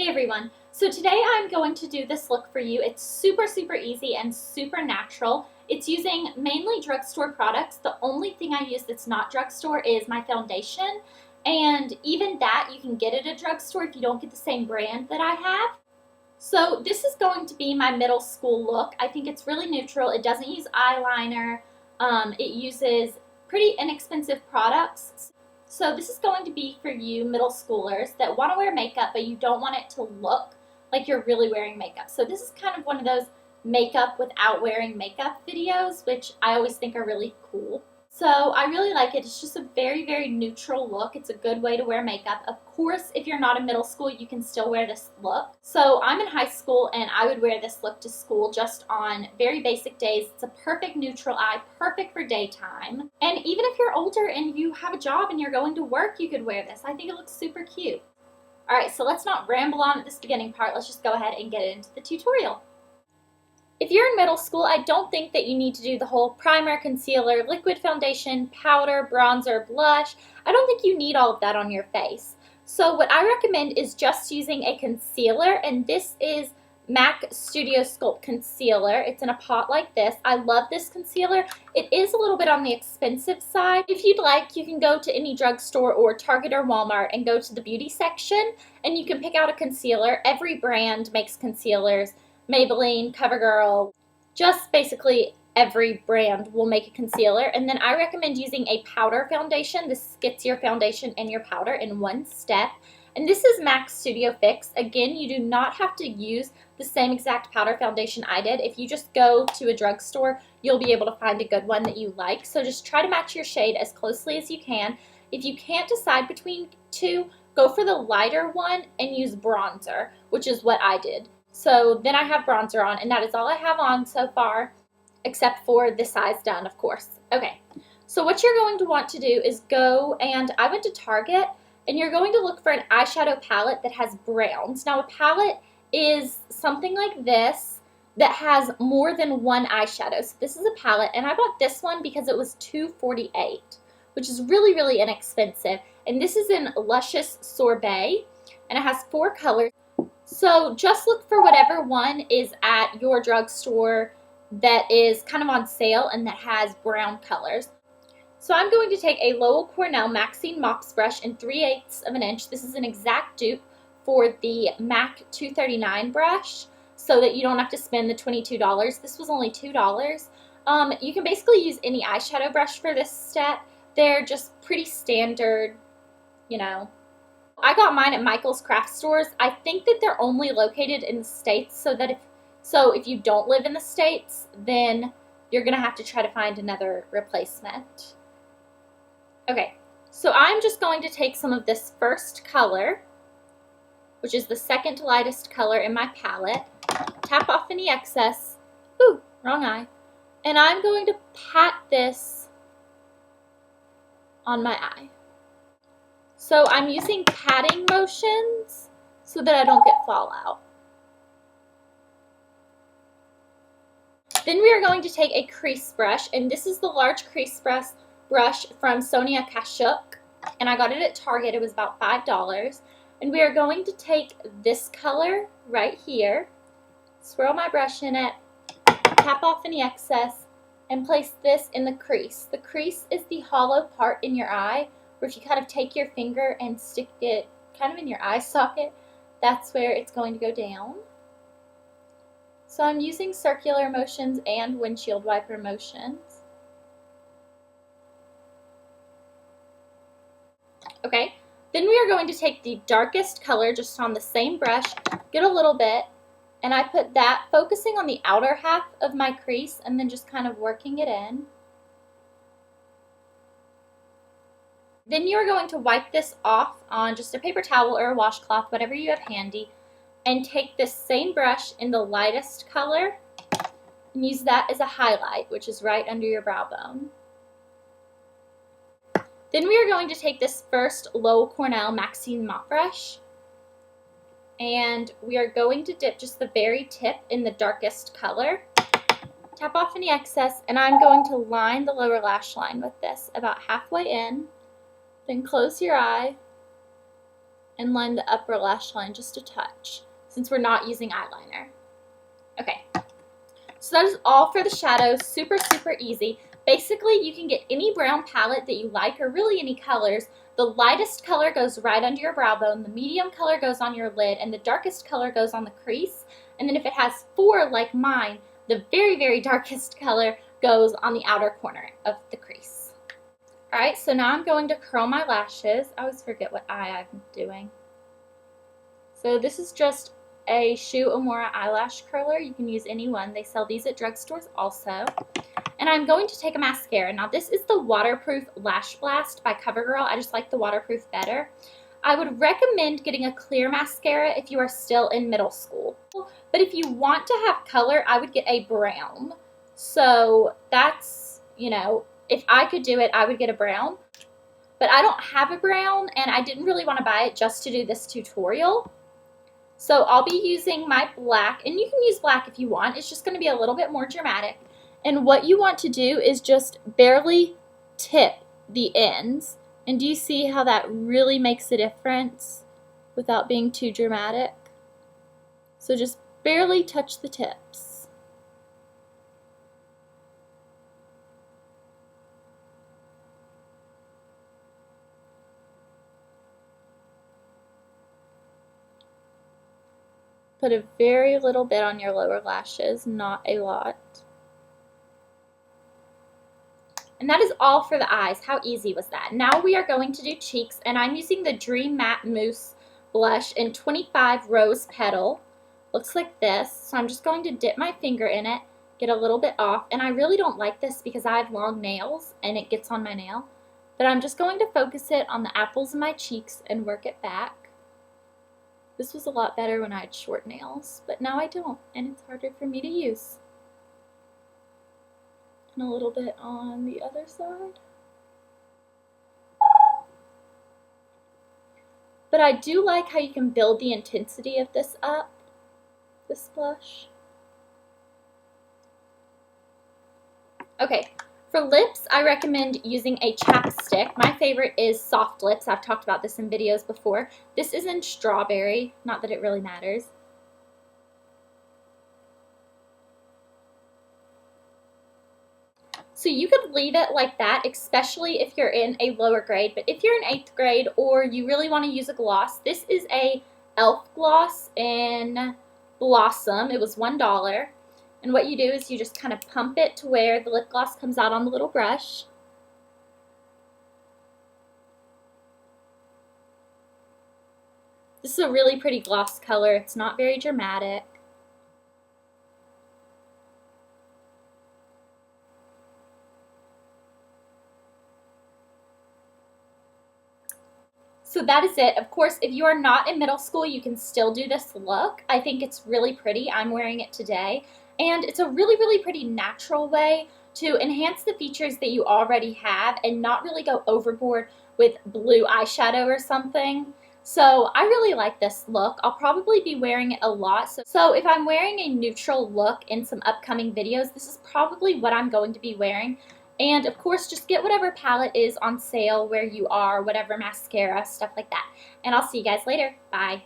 Hey everyone, so today I'm going to do this look for you. It's super easy and super natural. It's using mainly drugstore products. The only thing I use that's not drugstore is my foundation, and even that you can get at a drugstore if you don't get the same brand that I have. So this is going to be my middle school look. I think it's really neutral. It doesn't use eyeliner. It uses pretty inexpensive products. So this is going to be for you middle schoolers that want to wear makeup, but you don't want it to look like you're really wearing makeup. So this is kind of one of those makeup without wearing makeup videos, which I always think are really cool. So I really like it. It's just a very neutral look. It's a good way to wear makeup. Of course, if you're not in middle school, you can still wear this look. So I'm in high school and I would wear this look to school just on very basic days. It's a perfect neutral eye, perfect for daytime. And even if you're older and you have a job and you're going to work, you could wear this. I think it looks super cute. Alright, so let's not ramble on at this beginning part. Let's just go ahead and get into the tutorial. If you're in middle school, I don't think that you need to do the whole primer, concealer, liquid foundation, powder, bronzer, blush. I don't think you need all of that on your face. So what I recommend is just using a concealer, and this is MAC Studio Sculpt Concealer. It's in a pot like this. I love this concealer. It is a little bit on the expensive side. If you'd like, you can go to any drugstore or Target or Walmart and go to the beauty section, and you can pick out a concealer. Every brand makes concealers. Maybelline, CoverGirl, just basically every brand will make a concealer. And then I recommend using a powder foundation. This gets your foundation and your powder in one step. And this is MAC Studio Fix. Again, you do not have to use the same exact powder foundation I did. If you just go to a drugstore, you'll be able to find a good one that you like. So just try to match your shade as closely as you can. If you can't decide between two, go for the lighter one and use bronzer, which is what I did. So then I have bronzer on, and that is all I have on so far, except for this eye's done, of course. Okay, so what you're going to want to do is go, and I went to Target, and you're going to look for an eyeshadow palette that has browns. Now a palette is something like this that has more than one eyeshadow. So this is a palette, and I bought this one because it was $2.48, which is really inexpensive. And this is in Luscious Sorbet, and it has 4 colors. So just look for whatever one is at your drugstore that is kind of on sale and that has brown colors. So I'm going to take a loew-cornelle Maxine Mops brush in 3/8 of an inch. This is an exact dupe for the MAC 239 brush, so that you don't have to spend the $22. This was only $2. You can basically use any eyeshadow brush for this step. They're just pretty standard, you know. I got mine at Michael's craft stores. I think that they're only located in the States, so that if you don't live in the States, then you're going to have to try to find another replacement. Okay, so I'm just going to take some of this first color, which is the second lightest color in my palette, tap off any excess, ooh, wrong eye, and I'm going to pat this on my eye. So I'm using patting motions so that I don't get fallout. Then we are going to take a crease brush, and this is the large crease brush from Sonia Kashuk, and I got it at Target. It was about $5. And we are going to take this color right here, swirl my brush in it, tap off any excess, and place this in the crease. The crease is the hollow part in your eye, where if you kind of take your finger and stick it kind of in your eye socket, that's where it's going to go down. So I'm using circular motions and windshield wiper motions. Okay, then we are going to take the darkest color just on the same brush, get a little bit, and I put that focusing on the outer half of my crease and then just kind of working it in. Then you're going to wipe this off on just a paper towel or a washcloth, whatever you have handy, and take this same brush in the lightest color and use that as a highlight, which is right under your brow bone. Then we are going to take this first loew-cornelle Maxine mop brush, and we are going to dip just the very tip in the darkest color, tap off any excess, and I'm going to line the lower lash line with this about halfway in. Then close your eye and line the upper lash line just a touch, since we're not using eyeliner. Okay, so that is all for the shadows. Super, super easy. Basically, you can get any brown palette that you like, or really any colors. The lightest color goes right under your brow bone, the medium color goes on your lid, and the darkest color goes on the crease. And then if it has 4 like mine, the very, very darkest color goes on the outer corner of the crease. Alright, so now I'm going to curl my lashes. I always forget what eye I'm doing. So this is just a uemura eyelash curler. You can use any one. They sell these at drugstores also. And I'm going to take a mascara. Now this is the Waterproof Lash Blast by CoverGirl. I just like the waterproof better. I would recommend getting a clear mascara if you are still in middle school. But if you want to have color, I would get a brown. So that's, you know, if I could do it, I would get a brown. But I don't have a brown, and I didn't really want to buy it just to do this tutorial. So I'll be using my black, and you can use black if you want. It's just going to be a little bit more dramatic. And what you want to do is just barely tip the ends. And do you see how that really makes a difference without being too dramatic? So just barely touch the tips. Put a very little bit on your lower lashes, not a lot. And that is all for the eyes. How easy was that? Now we are going to do cheeks, and I'm using the Dream Matte Mousse blush in 25 Rose Petal. Looks like this. So I'm just going to dip my finger in it, get a little bit off, and I really don't like this because I have long nails and it gets on my nail. But I'm just going to focus it on the apples of my cheeks and work it back. This was a lot better when I had short nails, but now I don't, and it's harder for me to use. And a little bit on the other side. But I do like how you can build the intensity of this up, this blush. Okay, for lips, I recommend using a chapstick. My favorite is Soft Lips. I've talked about this in videos before. This is in Strawberry, not that it really matters. So you could leave it like that, especially if you're in a lower grade. But if you're in 8th grade or you really want to use a gloss, this is a e.l.f. gloss in Blossom. It was $1. And what you do is you just kind of pump it to where the lip gloss comes out on the little brush. This is a really pretty gloss color. It's not very dramatic. So that is it. Of course, if you are not in middle school, you can still do this look. I think it's really pretty. I'm wearing it today. And it's a really, really pretty natural way to enhance the features that you already have and not really go overboard with blue eyeshadow or something. So I really like this look. I'll probably be wearing it a lot. So if I'm wearing a neutral look in some upcoming videos, this is probably what I'm going to be wearing. And of course, just get whatever palette is on sale where you are, whatever mascara, stuff like that. And I'll see you guys later. Bye.